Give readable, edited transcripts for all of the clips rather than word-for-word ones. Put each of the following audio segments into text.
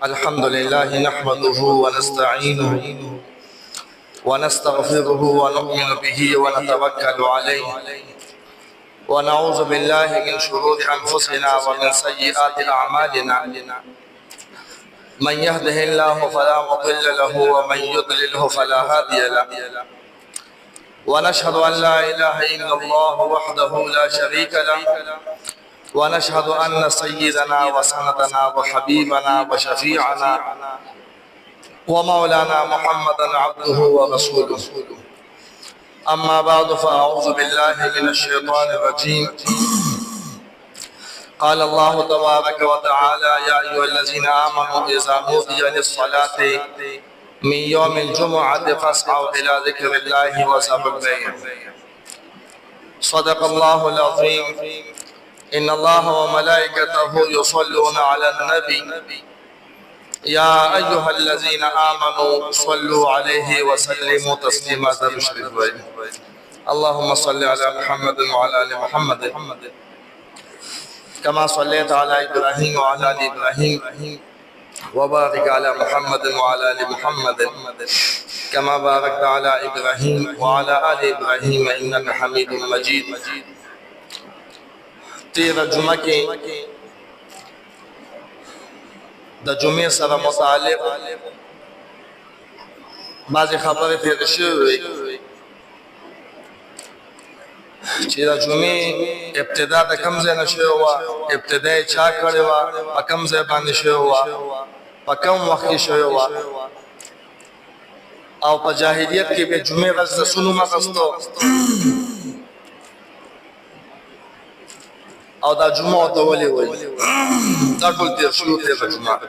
الحمد لله نحمده ونستعينه ونستغفره ونؤمن به ونتوكل عليه ونعوذ بالله من شرور أنفسنا ومن سيئات أعمالنا. من يهده الله فلا مضل له ومن يضلله فلا هادي له. ونشهد أن لا إله إلا الله وحده لا شريك له، ونشهد أن سيدنا وسندنا وحبيبنا وشفيعنا ومولانا محمدا عبده ورسوله. أما بعد، فأعوذ بالله من الشيطان الرجيم. قال الله تبارك وتعالى: يا أيها الذين آمنوا إذا نودي للصلاة من يوم الجمعة فاسعوا إلى ذكر الله وذروا البيع. صدق الله العظيم. إن الله وملائكته يصلون على النبي يا أيها الذين آمنوا صلوا عليه وسلموا تسليما. اللهم صل على محمد وعلى آل محمد كما صليت على إبراهيم وعلى آل إبراهيم، وبارك على محمد وعلى آل محمد كما باركت على إبراهيم وعلى آل إبراهيم إنك حميد مجيد. تیرہ جمعہ کے دا جمعہ سره متعلق بعض خبرې تیرې شوې چې دا جمعې ابتدا د کوم ځای نه شوې وه، ابتدا یې چا کړې وه، په کوم ځای باندې شوې وه، په کوم وخت کې شوې وه، او په جاهلیت کې به جمعې ورځ د څه نوم اخیسته او دا جمعه ته ولې وایي. دا ټول تېر شوي تېره جمعه.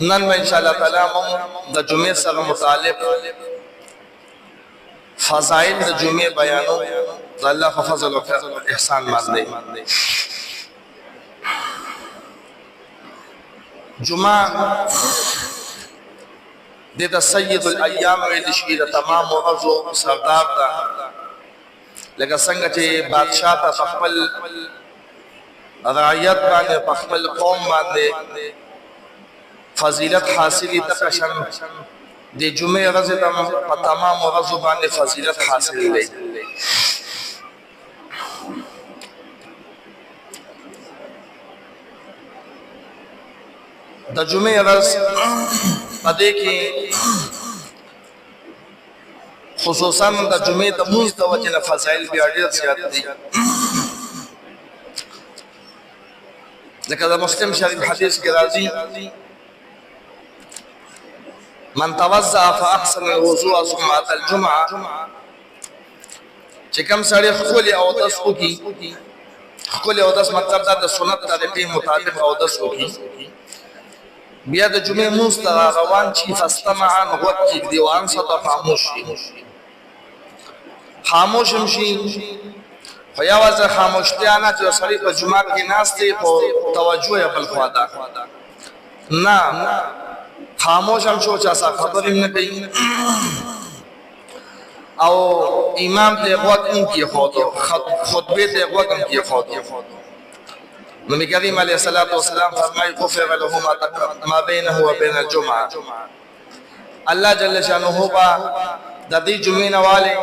نن به انشاءالله تعالی موږ د جمعې سره متعلق فضایل د جمعې بیانو. د الله په فضل او احسان باندې جمعه دیتا سید الایام ویل شي د تمام ورځو سردار ده. لکه څنګه چې بادشاہ ته په خپل رعیت باندې په خپل قوم باندې فضیلت حاصلې دغه شان د جمعې ورځې ته په تمام ورځو باندې فضیلت حاصل دی. د جمعې ورځ په دې کې خصوصا د جمعې د لمونځ د وجې نه فضایل بیا ډېر زیات دي. لکه د مسلم شریف حدیث کې راځي: من توضأ فأحسن الوضوء ثم أتى الجمعة. چې کوم سړی ښکلی اودس وکړي، ښکلی اودس مطلب دا د سنت طریقې مطابق اودس وکړي، بیا د جمعې لمونځ ته روان شي، فاستمع غوږ کېږدي وانصت خاموش شي. خاموش هم شي، خو یوازې خاموشتیا نه چې سړی په جومات کې ناست دی خو توجه یې بل خوا ده، نه، خاموش هم شو، چا سره خبرې هم نه کوي او امام ته غوږ هم کېښودو، خطبې ته غوږ هم کېښودو. نبی کریم علیه الصلاۃ والسلام فرمایي: غفر له ما بینه و بین الجمعه. الله جل شانه با د دې جمعې نه والي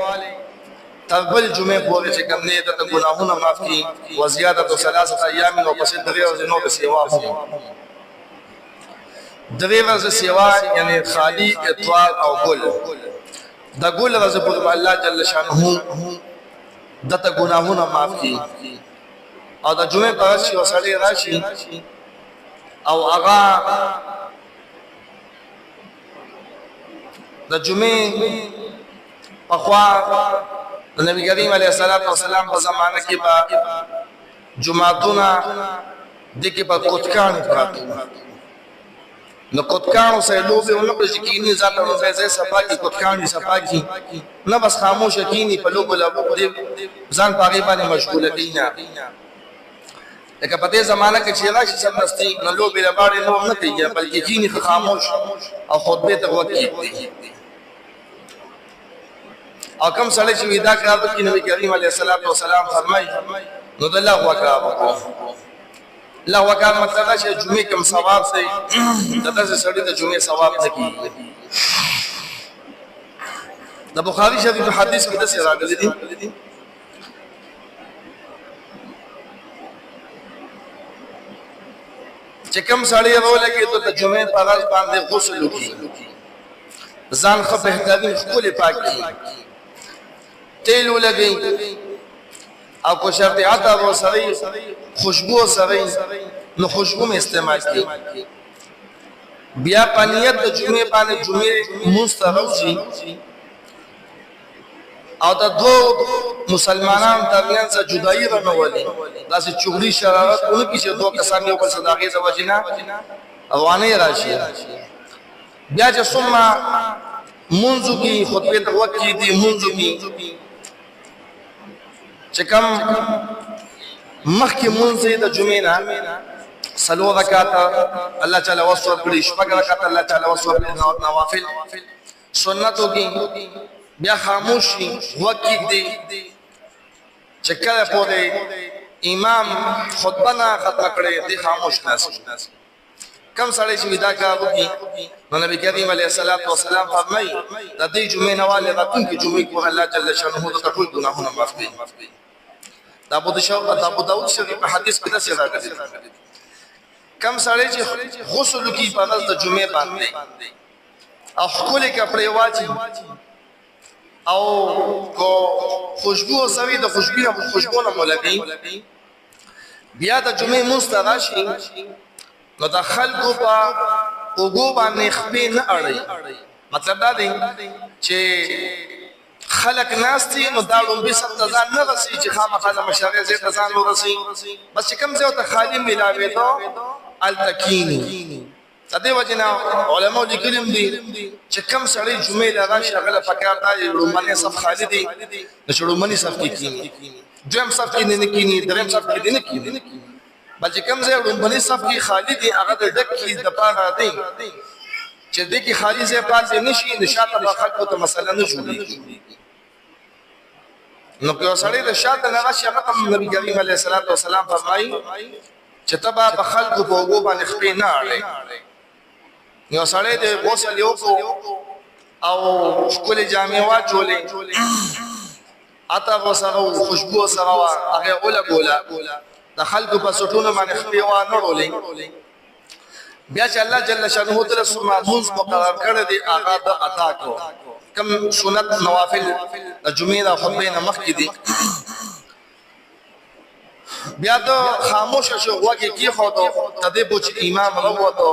تر بل جمعې پورې چې کوم نه د ګناهونو معاف کړي، وزیادت ثلاثه ایام او پس درې ورځې نو به سیوا هم درې ورځې سیوا، یعنی خالی اتوار او ګل. د ګل ورځې په الله جل شانه دته ګناهونو معاف کړي او د جمعې په ورځ چې سړی راشي او هغه د جمعې پخوا د نبی کریم علیه السلام په زمانه کې به جمعتونه دې کې په کوتکانې پراته نو کوتکانو سره لوبې ونه کړي چې کینی ځان ته ځای صفا کړي، کوتکانې صفا کړي، نه بس خاموشه کینی په لوبو ځان په هغې باندې مشغوله کړي نه. لکه په دې زمانه کې چې راشي سمدستي نو لوبې رباړې نور نه کوي، بلکې کینی خاموش او خطبې ته غوږ کېږدي. او کوم سړی چې ویدا کار وکړي، نبی کریم علیه السلام فرمایي نو د لغو کار وکړو. لغو کار مطلب دا چې جمعې کوم ثواب دی د داسې سړي د جمعې ثواب نه کېږي. د بخاري شریف حدیث کې داسې راغلي دي چې کوم سړی راولګي ته د جمعې په ورځ باندې غسل وکړي، ځان ښه بهترین ښکلې پاک کړي، تیل ولګي او کو شرط عطر ورسره خوشبو سره نو خوشبو مې استعمال کړي. بیا په نیت د جمعې باندې جمعې مونځ ته راوځي او د دوه مسلمانانو ترمنځ جدایي رانولي، داسې چغلي شرارت ونه کړي چې دوه کسان یو بل څه د هغې د وجې نه افغانۍ راشي. بیا چې څومره مونځ وکړي، خطبې ته وخت کېږدي، مونځ وکړي، چې کوم مخکې مونځ یې د جمعې نه 4 رکعاته الله تعالی وس ورکړي، 6 رکعاته الله تعالی وس ورکړي نوافل سنت وکړي، بیا خاموش شي وخت کېږدي چې کله پورې امام خطبه نه ختمه کړې دی خاموش ناست. کم سړی چې دا کار وکړي نو نبی کریم علیه الصلاة والسلام فرمایي د دې جمعې نه والې راتلونکې جمعې کې الله جل شانه ته ټول ګناهونه معاف کړي. دا ابو داود شریف په حدیث کې داسې راغلي کم سړی چې غسل وکړي په ورځ د جمعې باندې او ښکلې کپړې واچي او کو خوشبو سوي د خوشبو نه مولګي، بیا د جمعې مونځ ته راشي نو د خلکو په اوږو باندې خپې نه اړوي. مطلب دا دی چې خلک ناست دي نو دا لومبي سر ته ځان نه رسي چې خامخا د مشرع ځای ته ځان ورسي، بس چې کوم ځای ته خالي میلاوېدو هلته کښېني. د دې وجې نه علماو لیکلي دي چې کوم سړی جمعې له راشي هغه له پکار دا لومړنی صف خالي دی نو چې لومړني صف کې کښېني، دویم صف کې نه کښېني، دریم صف کې نه کښېني، بلکې کوم ځای لومړني صف کې خالي دی هغه د ډک کې دپاره دی چې دې کې خالي ځای پاتې نه شي نو شاته به خلکو ته مسله نه جوړېږي. نو که یو سړی د شاته نه راشي هغه ته نبي کریم علیه الصلاة والسلام فرمایي چې ته به خلکو په اوږو باندې خپې نه اړوې. یو سړی د غسل یې وکړو او ښکلې جامې واچولې، عطر ورسره و، خوشبو ورسره وه، هغې ولګوله، د خلکو په سټونو باندې خپې وانهړولې، بیا چې الله جل شانه ته مونځ مقرر کړی دی هغه د ادا کړو. کوم سنت نوافل د جمعې د خطبې نه مخکې دي بیا د خاموشه شو غوږ یې کېښودو تر دې پورې چې امام راووتو،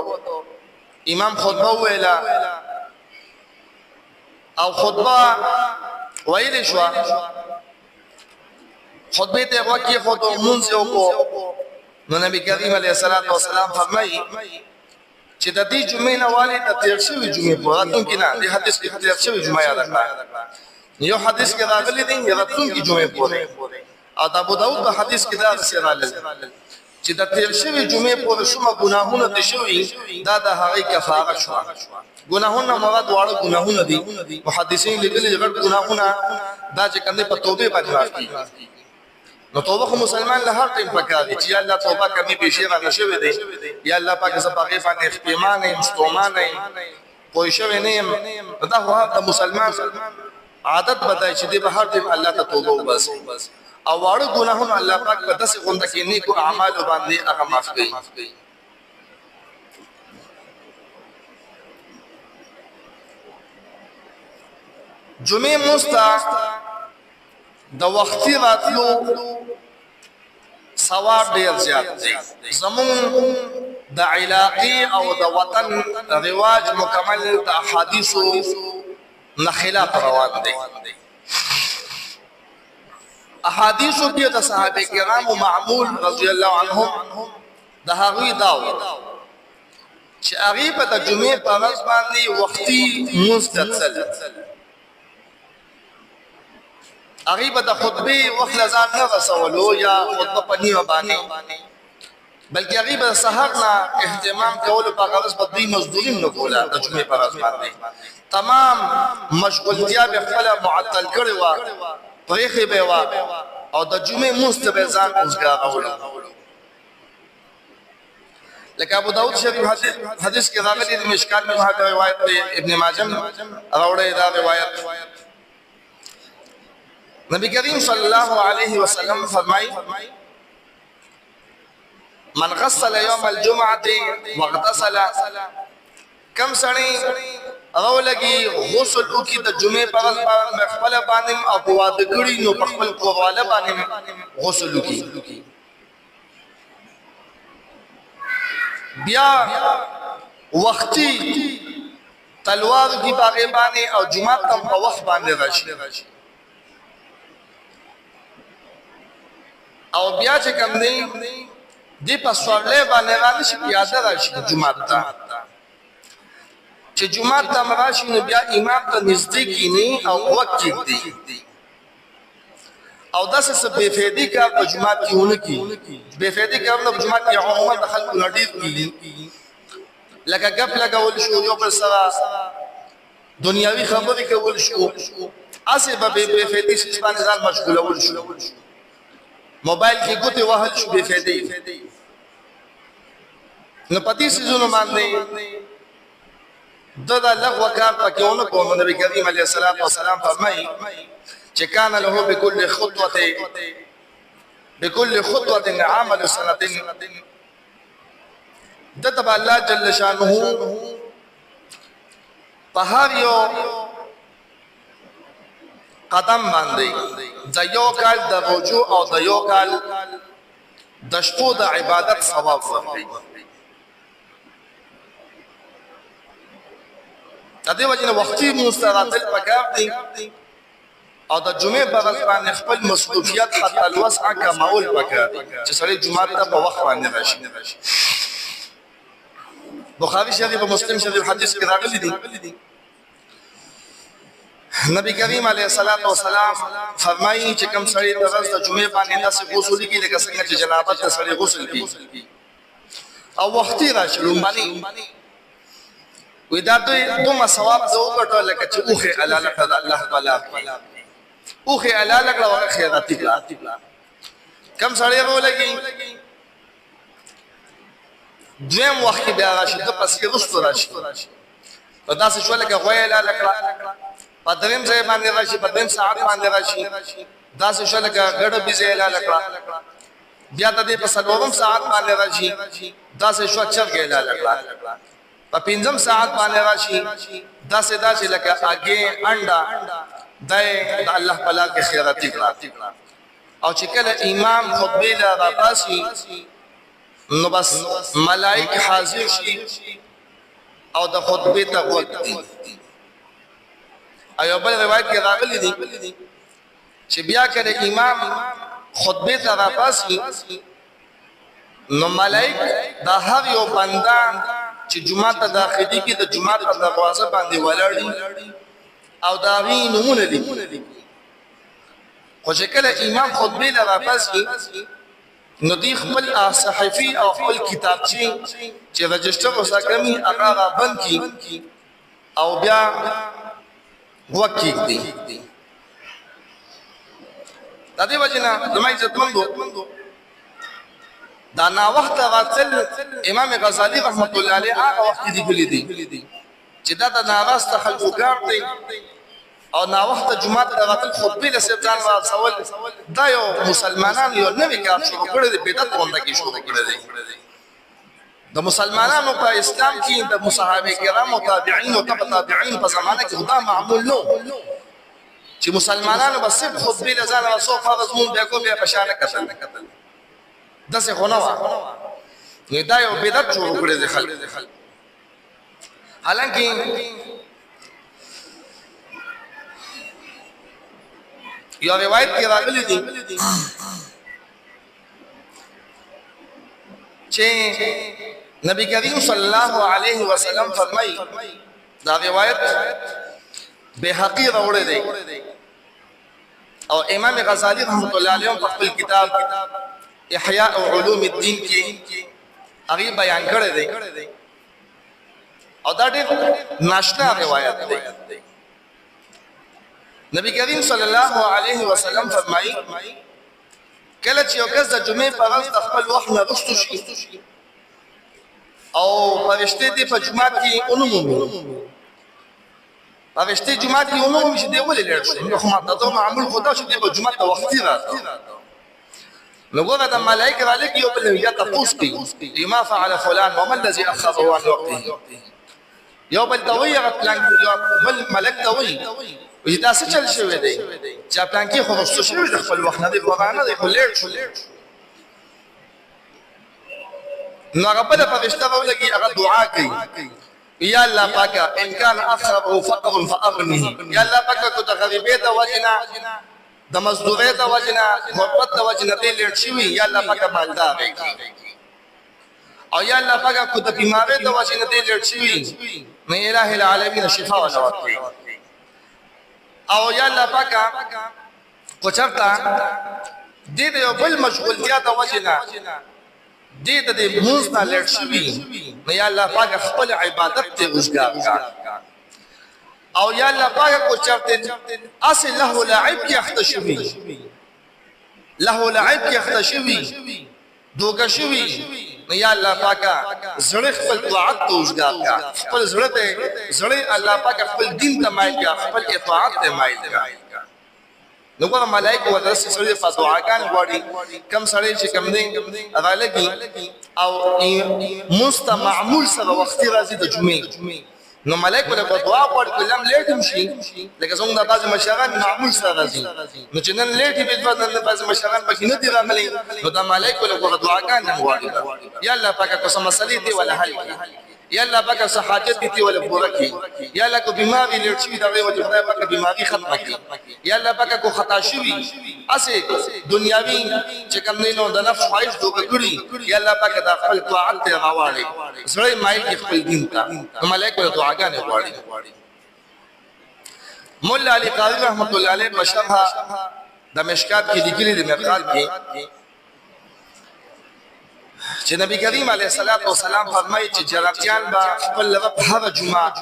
امام خطبه وویله او خطبه ویلې شوه، خطبې ته یې غوږ کېښودو، مونځ یې وکړو. نو نبي کریم علیه الصلاة والسلام فرمایي چې د دې جمعې نه والې د تېر شوي جمعې پورې راتلونکي نه، دې حدیث کې تېر شوي جمعه یاده کړه، یو حدیث کې راغلي دي راتلونکي جمعې پورې، او د ابو داود په حدیث کې دا داسې راغلي چې د تېر شوي جمعې پورې څومره ګناهونه دي شوي دا د هغې کفاره شوه. ګناهونه مراد واړه ګناهونه دي، محدثین لیکلي چې غټ ګناهونه دا چې کوم دی په توبې باندې معاف کېږي. نو توبه خو مسلمان له هر ټیم پکار دی چې یا الله توبه کمې پیشې رانه شوې دی، یا الله پاک زه په هغې باندې پښېمانه یم، ستومانه یم، پوه شوی نه یم. دا خو هر د مسلمان عادت بدای چې دی به هر ټیم الله ته توبه وباسي او واړه ګناهونه الله پاک په داسې غونډه کې نیکو اعمالو باندې هغه معاف کوي. جمعې مونځ ته د وختي راتلو ثواب ډېر زیات دی. زمونږ د علاقې او د وطن رواج مکمل د احادیثو نه خلاف روان دی. احادیثو کې د صحابه کرامو معمول رضی الله عنهم د هغوی دا و چې هغوی په د جمعې په ورځ باندې وختي مونځ ته تلل، هغوی به د خطبې وخت له ځان نه رسولو یا خطبه په نیمه باندې، بلکې هغوی به د سحر نه اهتمام کولو په هغه ورځ به دوی مزدوري نه کوله. د جمعې په ورځ باندې تمام مشغولتیا به خپله معطل کړې وه، پرېښې به یې وه او د جمعې مونځ ته به ځان اوزګاراولو. لکه ابو داود شریف حدیث کې راغلی د مشکات میں وہاں روایت ہے، ابن ماجه راوړی دا روایت. نبی کریم صلی الله علیه وسلم فرمائی من غسل یوم الجمعه واغتسل، کم سړی اولګي غسل وکي د جمعې په ورځ په خپل باندې او په واده کړي نو په خپل کوواله باندې غسل وکي. بیا وختي تلوار کی باغې باندې او جمعه تم په وخت باندې راشي او بیا چې کوم دی په سوړلې باندې راشي پیاده راشي جمعه ته. چې جمعه ته راشي نو بیا امام ته نږدې کینی او وخت دی او داسې څه بے فایدې کار په جمعه کې ونه کی. بے فایدې کارونه په جمعه کې عموما د خلکو نه ډېر کېږي، لکه ګپ لګول شو، یو بل سره دنیاوي خبرې کول شو، هسې به بے فایدې څیز باندې ځان مشغولول شو، موبایل کې ګوتې وهل شو بے فایدې. نو په دې څیزونو باندې د لغوه کار پکې ونه کوو. نبي کریم علیه الصلاة والسلام فرمایي چې کان له بكل خطوه عمل سنه، دتب الله جل شانه په هر یو قدم باندې د یو کال د رجوع او د یو کال د شپو د عبادت ثواب ورکړي. د دې وجه نه وختي مستراتل پکار دي او د جمعې په ورځ باندې خپل مصروفیت حتی الوسع کمول پکار دي چې سړی جمعه ته په وخت باندې راشي. بخاری شریف او مسلم شریف حدیث کې راغلي دي نبی کریم علیه الصلاۃ والسلام فرمایي چې کوم سړی د ورځ د جمعې باندې داسې غسل کوي لکه څنګه چې جنابت ته سړی غسل کوي او وختي راشي لومبني وې دا دومره ثواب زه وګټل لکه چې اوخه علاله کړه الله تعالی اوخه علاله کړه او خیرات کړه. کم سړی ولګي دویم وخت بیا راشي د پسې رستو راشي په داسې شو لکه غوی علاله کړه، په دریم ځای باندې راشي، په دریم ساعت باندې راشي، داسې شو لکه ګډه بيزه علاله کړه، بیا د دې په څلورم ساعت باندې راشي، داسې شو چرګ علاله کړه، په پنځم ساعت باندې راشي، داسې لکه اگې انډا د الله تعالی کې خیراتي کړه. او چې کله امام خطبه لا راپاسي نو بس ملائکه حاضر شي او د خطبه ته وقت. ایو بل روایت کې راغلي دي چې بیا کله امام خطبه ته راپاسي نو ملائکه د هر یو بنده چې جمعه ته داخلي کې د جمعه په دروازه باندې ولاړی او دا غي نمونه دي. خو چې کله امام خطبه لا راپاسي نو دی خپل صحیفه او خپل کتابچه چې رجسٹر وساکمي هغه را بند کی او بیا وکیک دی. د دې وجنه زمای عزتمندو دا نا وخت غسل امام غزالی رحمت الله علیه هغه وخت دی کلی دی چې دا د ناراست خلکو کار دی او نا وخت جمعه د غسل خطبه له سبزان واصول دا یو مسلمانانو یو نوی کار شروع کړی دی، بدعت غونډه کې شروع کړی دی. د مسلمانانو په اسلام کې د صحابه کرام او تابعین او تابعین په زمانه کې خدا معمول نو چې مسلمانانو بس خطبه له ځان رسول فرض مون به کو به بشاره کتل داسې خو نه و. دا یو بدعت شروع کړی دی خلک. حالانکه یو روایت کې راغلی دی چې نبی کریم صلی الله علیه وسلم فرمایي، دا روایت بهقی راوړی دی او امام غزالی رحمت الله علیه په خپل کتاب احیاء علوم الدین کې هغه بیان کړی دی او دا ډېر ناشنا روایت دی. نبی کریم صلی الله علیه وسلم فرمایي کله چې یو کس د جمعې په ورځ د خپل وخت نه رستو شي او فرشتي دې په جمعات کې علوم فرشتي جمعات کې علوم چې دی ولې لړ شو نو خو ماته معمول خدا چې دی په جمعات ته وختي راځي نو ګوره د ملائکه علیک یو بل یا تاسو کې لما فعل فلان وما الذي اخذه عن وقته یو بل دوی غفلان بل ملک دوی وې دا څه چل شوی دی چې پلان کې خو رستو شوی د خپل وخت نه دی قرآن دی خو لړ شو نو هغه بل فرشته ولګي هغه دعا کوي یا الله پاکه ان کان اخر فقر فاغنه یا الله پاکه کو د غریبې د وجنا د مزدورې د وجنا غربت د وجنا دې لړ شوی یا الله پاکه مالدار او یا الله پاکه کو د بیمارې د وجنا دې لړ شوی نه الٰه العالمین شفاء ورکړي او یا الله پاکه کو چرتا دې یو بل مشغولتیا د وجنا دې د موږ نه لړ شوی نو یا الله پاک خپل عبادت ته وزګار کا او یا الله پاک کو چرته اصل له لعب کې اختشوي له لعب کې اختشوي دوګه شوی نو یا الله پاک زړه خپل طاعت ته وزګار کا خپل زړه ته زړه الله پاک خپل دین ته مایل کا خپل اطاعت ته مایل کا نو ګور ملائکه ورسره سره په دعاګان غواړي کم سړی چې کم دی هغه لګي او مستمعمول سره وختي راځي د جمعې نو ملائکه له دعا غواړي کلم لیټم شي لکه څنګه د بعض مشران معمول سره راځي نو چې نن لیټي په بدل د بعض مشران پکې نه دی راغلي نو د ملائکه له دعاګان غواړي یا الله پاک کوم مسلې دی ولا حل یا الله پاک صحاجت دي ولا پورا کی یا الله کو بیماری لړ شي دا وي چې خدای پاک بیماری ختمه کړي یا الله پاک کو خطا شوی اسه دنیاوی چې کوم نه نو د نفس خواهش دوه کړی یا الله پاک د خپل طاعت ته راوړي زړه مایل کې خپل دین ته ملائکه دعاګانې غواړي مولا علی قاری رحمت الله علیه مشرح د مشکات کې لیکلي د مرقات کې چې نبی کریم علیه الصلاۃ والسلام فرمایي چې جرابچان با خپل رب هر جمعه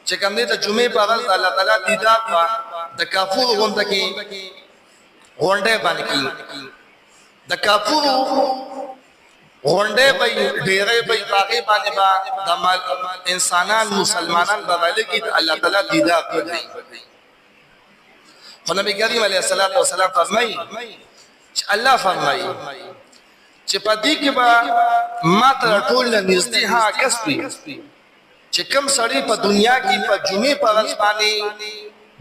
چې کوم دې ته جمعې په ورځ الله تعالی دیدار با د کافور غونډه کې غونډه باندې کې د کافور غونډه به ډېرې به باغې باندې با د انسانان مسلمانان بدل کې الله تعالی دیدار کوي خو نبی کریم علیه الصلاۃ والسلام فرمایي الله فرمایي چې په دې کې به ما ته ټول نږدې ها کس وي چې کوم سړی په دنیا کې په جمعې په ورځ باندې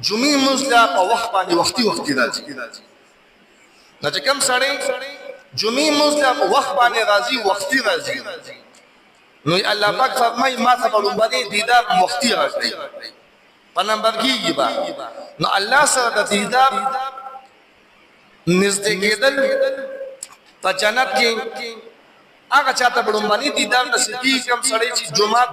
جمعې مزله په وخت باندې وختي راځي نو چې کوم سړی جمعې مزله په وخت باندې وختي راځي نو الله پاک فرمایي ما ته په باندې دیدار وختي راځي په نمبر کې نو الله سره د دیدار نزدې کېدل په جنت کې هغه چاته بلومباني دیدار نصیب کیږي کوم سړی چې جمعه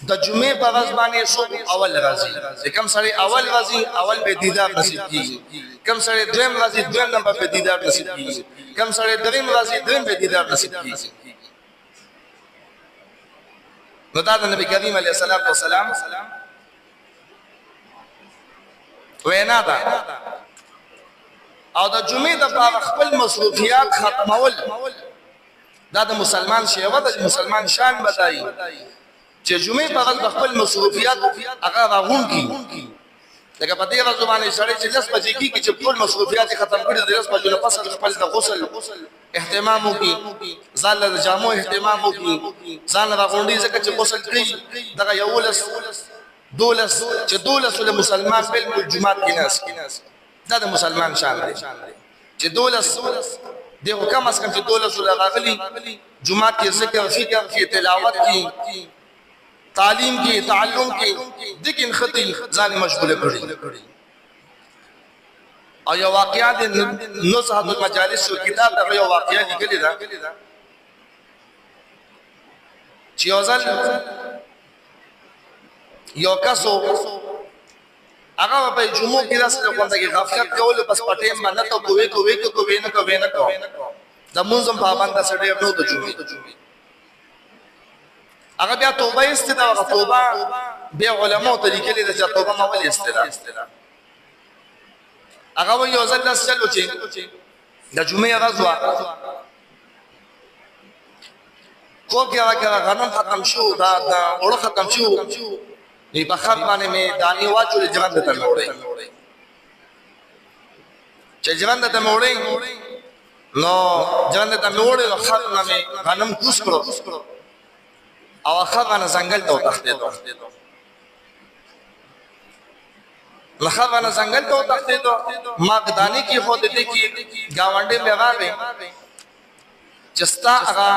د جمعې په ورځ باندې صبح اول راځي کوم سړی اول راځي اول به دیدار نصیب کیږي کوم سړی دویم راځي دویم نمبر په دیدار نصیب کیږي کوم سړی دریم راځي دریم په دیدار نصیب کیږي نو دا د نبی کریم علیه الصلاۃ والسلام وینا ده او د جمعې د په خپل مصروفیات ختمول دا د مسلمان شیوه د مسلمان شان بدایي چې جمعې په ورځ خپل مصروفیات هغه راغون کی لکه په دې ورځ باندې سړی چې 10 بجې کې چې ټول مصروفیات ختم کړي د 10 بجې نه پس خپل د غسل اهتمام وکي ځان له جامو اهتمام وکي ځان راغونډي ځکه چې غسل کړي دغه یولس دولس چې دولس له مسلمان بالکل جمعه کې ناس دا د مسلمان شان دی چې دولس دغه کم از کم چې دولس راغلي جمعه کې ذکر فکر کې تلاوت کې تعلیم کې تعلم کې دغه خطي ځان مشغوله کړي او یو واقعات نصحت المجالس او کتاب دغه یو واقعیا لیکلی دا چې اوزل یو کسو هغه په جمعو کې راځي کومه کې غفلت کول بس پټې باندې ته کوی نه د منظم پابند سره نو د جمعې هغه بیا توبه استدا هغه توبه بیا علماء طریقې له چې توبه مول استدا هغه یو ځل داس چلو چې د جمعې ورځ وه کور کې راکړه غنم ختم شو دا اوړه ختم شو نو په خر باندې مې دانې واچولې ژرنده ته مې وړې چې ژرنده ته مې وړې نو ژرنده ته مې وړې نو خر نه مې غنم کوز کړو او خر باندې ځنګل ته وتښتېدو نو خر باندې ځنګل ته وتښتېدو ما دانې کېښودې دې کې ګاونډی مې راغی چې ستا هغه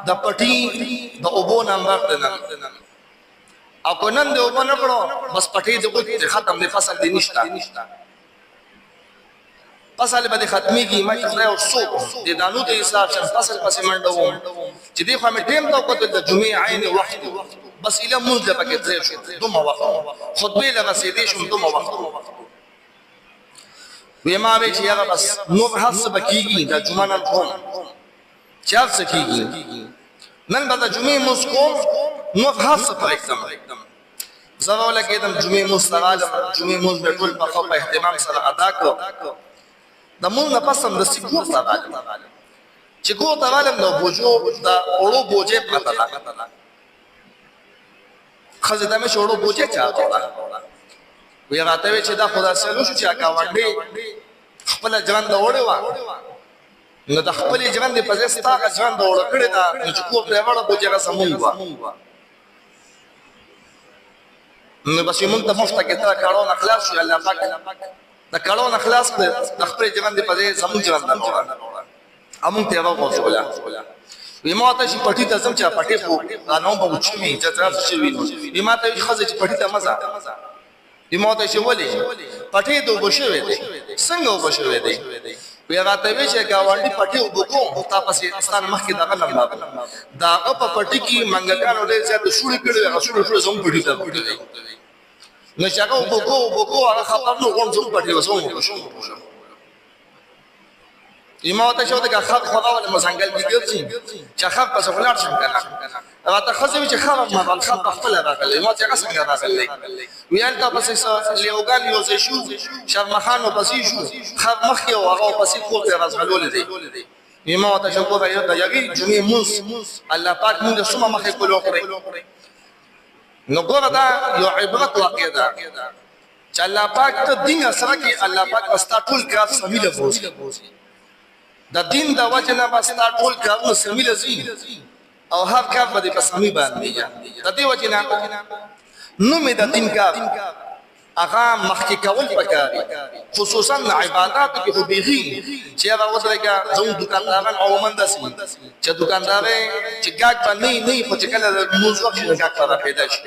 د پټي د اوبو نمبر دی نن او که نن د اوبو نه کړو بس پټي د اوبو ختم دی فصل دی نشته فصل به دې ختمېږي ما چې خدای او څوک د دانو د حساب شم فصل پسې منډه وم چې دې خوا مې ټیم ته وکتل د جمعې عین وخت بس ایله مونځ له پکې ځای شو دومره وخت خطبې له رسېدې شوم دومره وخت وی ما وی چې یاره بس نور هر څه به کېږي دا جمعه نن کوم چې هر څه کېږي نن به د جمعې مونځ کوم نور هر څه پرېږدم زه به ولګېدم جمعې مونځ ته رالم جمعې مونځ مې ټول په ښه په اهتمام سره ادا کړو د مونځ نه پس همداسې کور ته رالم چې کور ته رالم نو بوجو د اوړو بوجې پرته ده ښځې ته مې چې اوړو بوجې چا وړه وی راته وی چې دا خدا سلو شو چې ګاونډي خپله ژرنده وړې وه نو د خپلې ژرندې په ځای ستا هغه ژرنده وړه کړې ده نو چې کور ته یې وړه بوجې هغه زمونږ وه نو بس یې مونږ ته مفته کې ته کاړو نه خلاص شو الله پاک د کاړو نه خلاص کړې د خپلې ژرندې په ځای زمونږ ژرنده وړه او مونږ ته یې وغورځوله وی ما ته چې پټي ته ځم چې پټي خو غنم به وچوي چې طرف شوي نو وی ما ته ښځه چې پټي ته مزه وی ما ته چې ولې پټي د اوبه شوی دی څنګه اوبه شوی دی وی راته وی چې ګاونډي پټي اوبه کوم تا پسې ستان مخکې دغه لمبا دا په پټي کې منګکانو ډېر زیات شوړې کړې هغه شوړې زموږ پټي ته نو چې هغه اوبه کو هغه خبر نو غون زموږ پټي وسوم ایمو ته شو د خر خدا ول مزنګل کې ګرځي چې خر پس ولاړ شم کنه راته خزوی چې خر ما بل خر خپل راغلی ما چې څنګه راغلی ویل تا پس لیوګان یو ځای شو شرمخان پسې شو خر مخ یو هغه پسې کوته راځغلول دی ایمو ته شو په یو د یوی جمعې موس الله پاک موږ سم مخې کولو کړی نو ګور دا یو عبرت واقع ده چې الله پاک ته دین سره کې الله پاک استا ټول کار سمیله بوزي د دین د وجه نه بس تا ټول کارونه سمیله زی او هر کار به په سمي باندې د دې وجه نه نو مې د دین کار هغه مخکې کول پکاري خصوصا عبادت کې خو بيغي چې هغه وځلګه زموږ دکانداران عموما داسي چې دکاندار چې ګاګ باندې نه خو چې کله موږ وخت ګاګ پر پیدا شي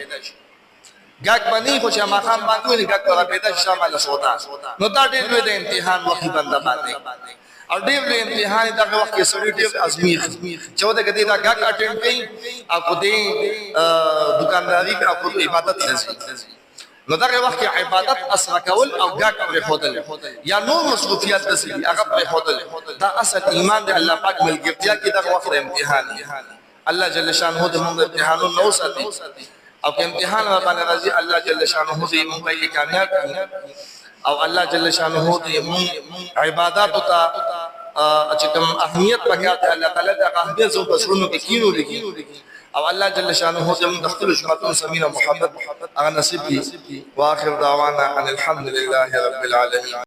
ګاګ باندې خو چې ما خام باندې ګاګ پر پیدا شي شامل سودا نو دا ډېر لوی د امتحان وخت باندې او ډېر لوی امتحان دغه وخت کې سړی ډېر ازمیخ چې ودا کدی دا ګاګ اټینډ کړي او کو دې دکانداري او کو عبادت لزي نو دغه وخت کې عبادت اسره کول او ګاګ پر خودل یا نور مصروفیات دسي هغه پر خودل دا اصل ایمان دی الله پاک ملګرتیا کې دغه وخت امتحان الله جل شانه دې موږ امتحانو نو ساتي او که امتحان باندې راځي الله جل شانه دې موږ یې کامیاب کړي او الله جل شانه دې موږ عبادت ته چې کوم اهمیت پکې الله تعالی د اهمیت زو بسرونو کې کینو لګي او الله جل شانه دې موږ خپل شماتون سمينا محمد هغه نصیب کړي واخر دعوانا ان الحمد لله رب العالمين.